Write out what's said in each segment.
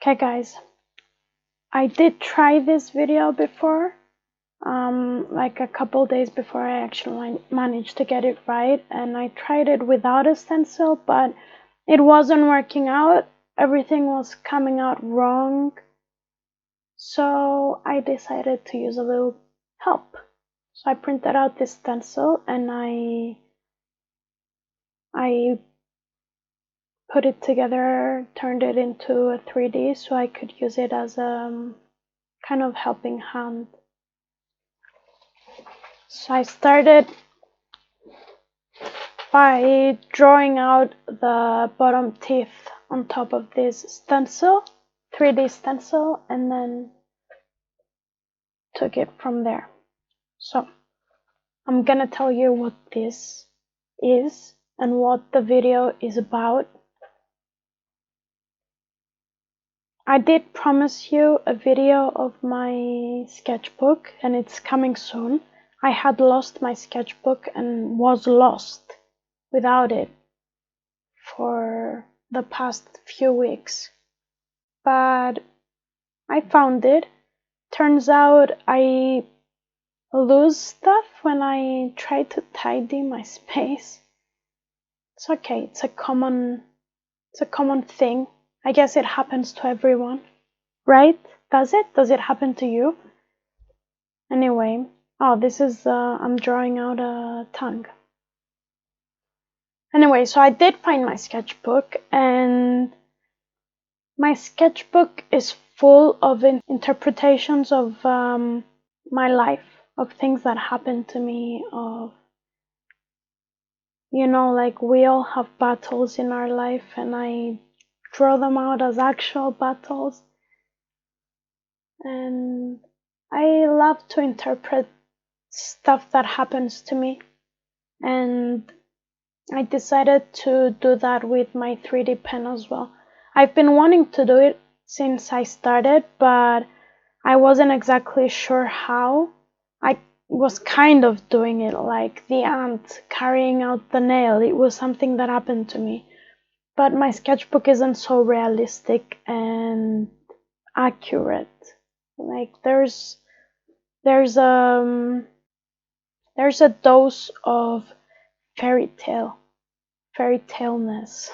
Okay guys, I did try this video before, like a couple days before I actually managed to get it right, and I tried it without a stencil, but it wasn't working out. Everything was coming out wrong, so I decided to use a little help. So I printed out this stencil and I put it together, turned it into a 3D so I could use it as a kind of helping hand. So I started by drawing out the bottom teeth on top of this stencil, 3D stencil, and then took it from there. So I'm gonna tell you what this is and what the video is about. I did promise you a video of my sketchbook, and it's coming soon. I had lost my sketchbook and was lost without it for the past few weeks. But I found it. Turns out I lose stuff when I try to tidy my space. It's okay, it's a common thing. I guess it happens to everyone, right? Does it? Does it happen to you? Anyway, oh, this is, I'm drawing out a tongue. Anyway, so I did find my sketchbook, and my sketchbook is full of interpretations of my life, of things that happened to me, of, you know, like we all have battles in our life, and I draw them out as actual battles. And I love to interpret stuff that happens to me, and I decided to do that with my 3D pen as well. I've been wanting to do it since I started, but I wasn't exactly sure how. I was kind of doing it like the ant carrying out the nail. It was something that happened to me. But my sketchbook isn't so realistic and accurate. Like there's a dose of fairy tale-ness.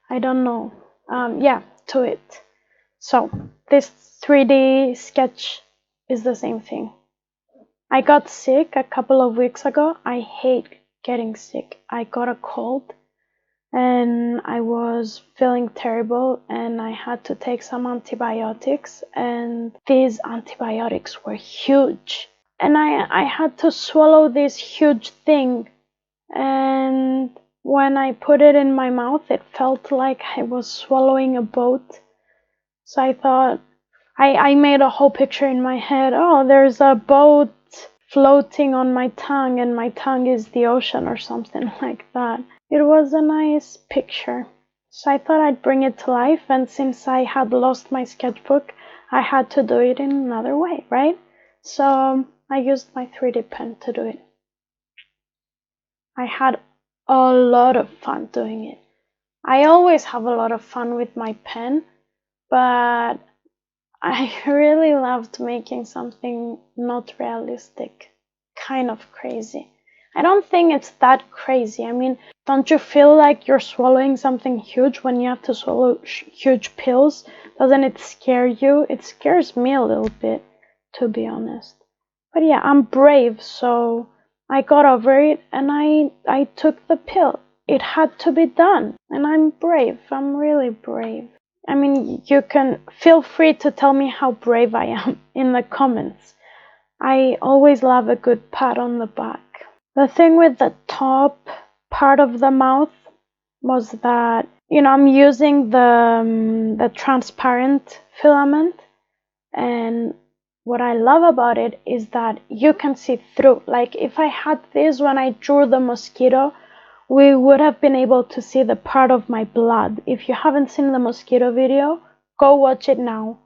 I don't know. Yeah, to it. So this 3D sketch is the same thing. I got sick a couple of weeks ago. I hate getting sick. I got a cold and I was feeling terrible, and I had to take some antibiotics, and these antibiotics were huge, and I had to swallow this huge thing, and when I put it in my mouth it felt like I was swallowing a boat. So I thought, I made a whole picture in my head. Oh, there's a boat floating on my tongue and my tongue is the ocean or something like that. It was a nice picture. So I thought I'd bring it to life, and since I had lost my sketchbook, I had to do it in another way, right? So I used my 3D pen to do it. I had a lot of fun doing it. I always have a lot of fun with my pen, but I really loved making something not realistic, kind of crazy. I don't think it's that crazy. I mean, don't you feel like you're swallowing something huge when you have to swallow huge pills? Doesn't it scare you? It scares me a little bit, to be honest. But yeah, I'm brave, so I got over it and I took the pill. It had to be done, and I'm brave. I'm really brave. I mean, you can feel free to tell me how brave I am in the comments. I always love a good pat on the back. The thing with the top part of the mouth was that, you know, I'm using the transparent filament, and what I love about it is that you can see through. Like if I had this when I drew the mosquito, we would have been able to see the part of my blood. If you haven't seen the mosquito video, go watch it now.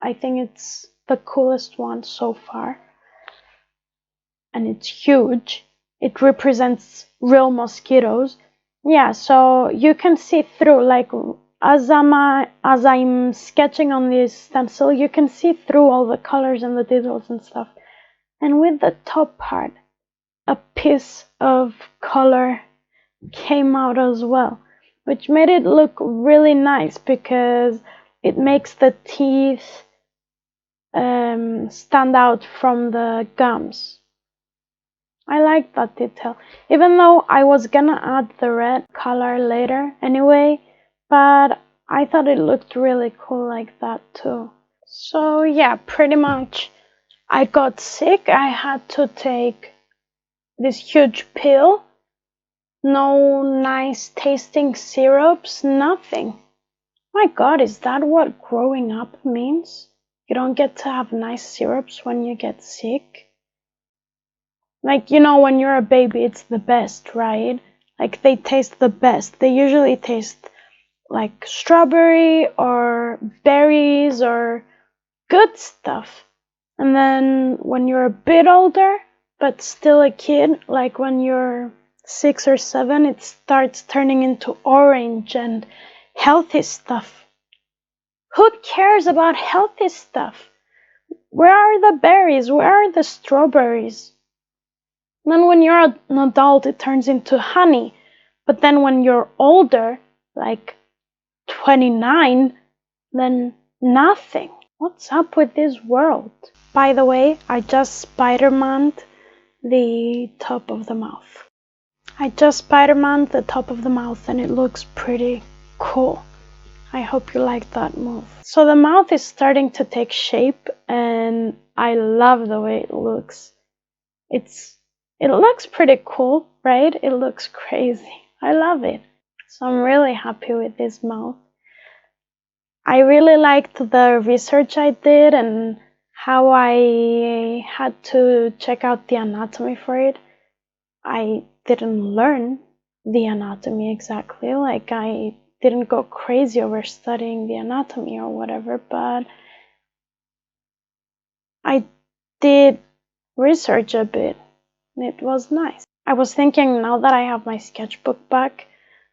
I think it's the coolest one so far. And it's huge. it represents real mosquitoes. Yeah, so you can see through, like as I'm sketching on this stencil, you can see through all the colors and the details and stuff. And with the top part, a piece of color came out as well, which made it look really nice because it makes the teeth stand out from the gums. I like that detail, even though I was gonna add the red color later anyway, but I thought it looked really cool like that too. So yeah, pretty much I got sick. I had to take this huge pill. No nice tasting syrups, nothing. My God, is that what growing up means? You don't get to have nice syrups when you get sick? Like, you know, when you're a baby, it's the best, right? Like, they taste the best. They usually taste like strawberry or berries or good stuff. And then when you're a bit older, but still a kid, like when you're 6 or 7, it starts turning into orange and healthy stuff. Who cares about healthy stuff? Where are the berries? Where are the strawberries? Then when you're an adult, it turns into honey. But then when you're older, like 29, then nothing. What's up with this world? By the way, I just Spider-Man'd the top of the mouth. and it looks pretty cool. I hope you like that move. So the mouth is starting to take shape and I love the way it looks. It looks pretty cool, right? It looks crazy. I love it. So I'm really happy with this mouth. I really liked the research I did and how I had to check out the anatomy for it. I didn't learn the anatomy exactly, like I didn't go crazy over studying the anatomy or whatever, but I did research a bit. It was nice. I was thinking, now that I have my sketchbook back,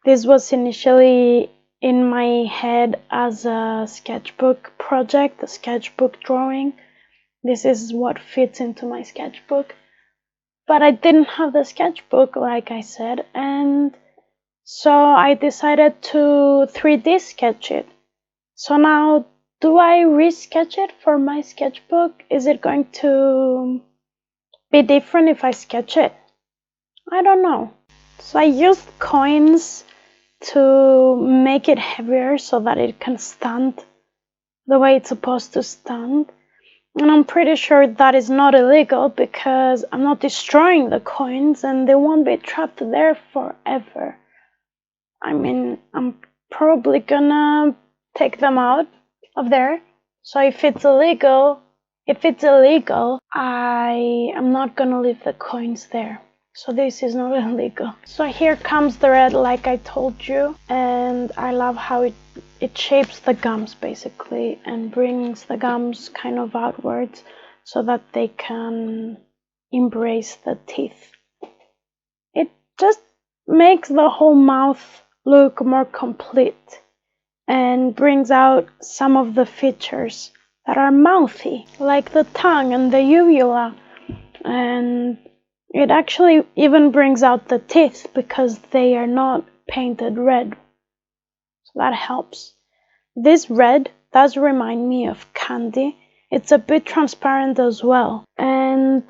this was initially in my head as a sketchbook project, a sketchbook drawing. This is what fits into my sketchbook. But I didn't have the sketchbook, like I said, and so I decided to 3D sketch it. So now, do I resketch it for my sketchbook? Is it going to be different if I sketch it? I don't know. So I used coins to make it heavier so that it can stand the way it's supposed to stand. And I'm pretty sure that is not illegal because I'm not destroying the coins and they won't be trapped there forever. I mean, I'm probably gonna take them out of there. So if it's illegal, I am not gonna leave the coins there. So this is not illegal. So here comes the red, like I told you, and I love how it shapes the gums basically and brings the gums kind of outwards so that they can embrace the teeth. It just makes the whole mouth look more complete and brings out some of the features that are mouthy, like the tongue and the uvula, and it actually even brings out the teeth because they are not painted red. So that helps. This red does remind me of candy. It's a bit transparent as well. And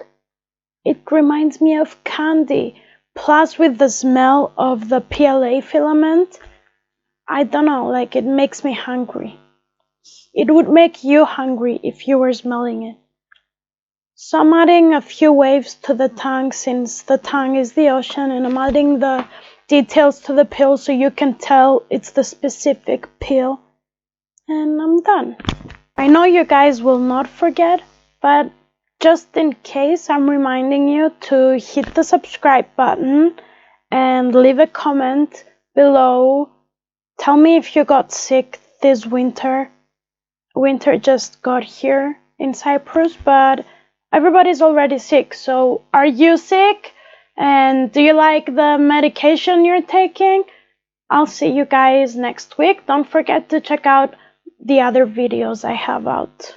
it reminds me of candy. Plus with the smell of the PLA filament, I don't know, like it makes me hungry. It would make you hungry if you were smelling it. So I'm adding a few waves to the tongue since the tongue is the ocean, and I'm adding the details to the pill so you can tell it's the specific pill. And I'm done. I know you guys will not forget, but just in case, I'm reminding you to hit the subscribe button and leave a comment below. Tell me if you got sick this winter. Winter just got here in Cyprus, but everybody's already sick. So are you sick? And do you like the medication you're taking? I'll see you guys next week. Don't forget to check out the other videos I have out.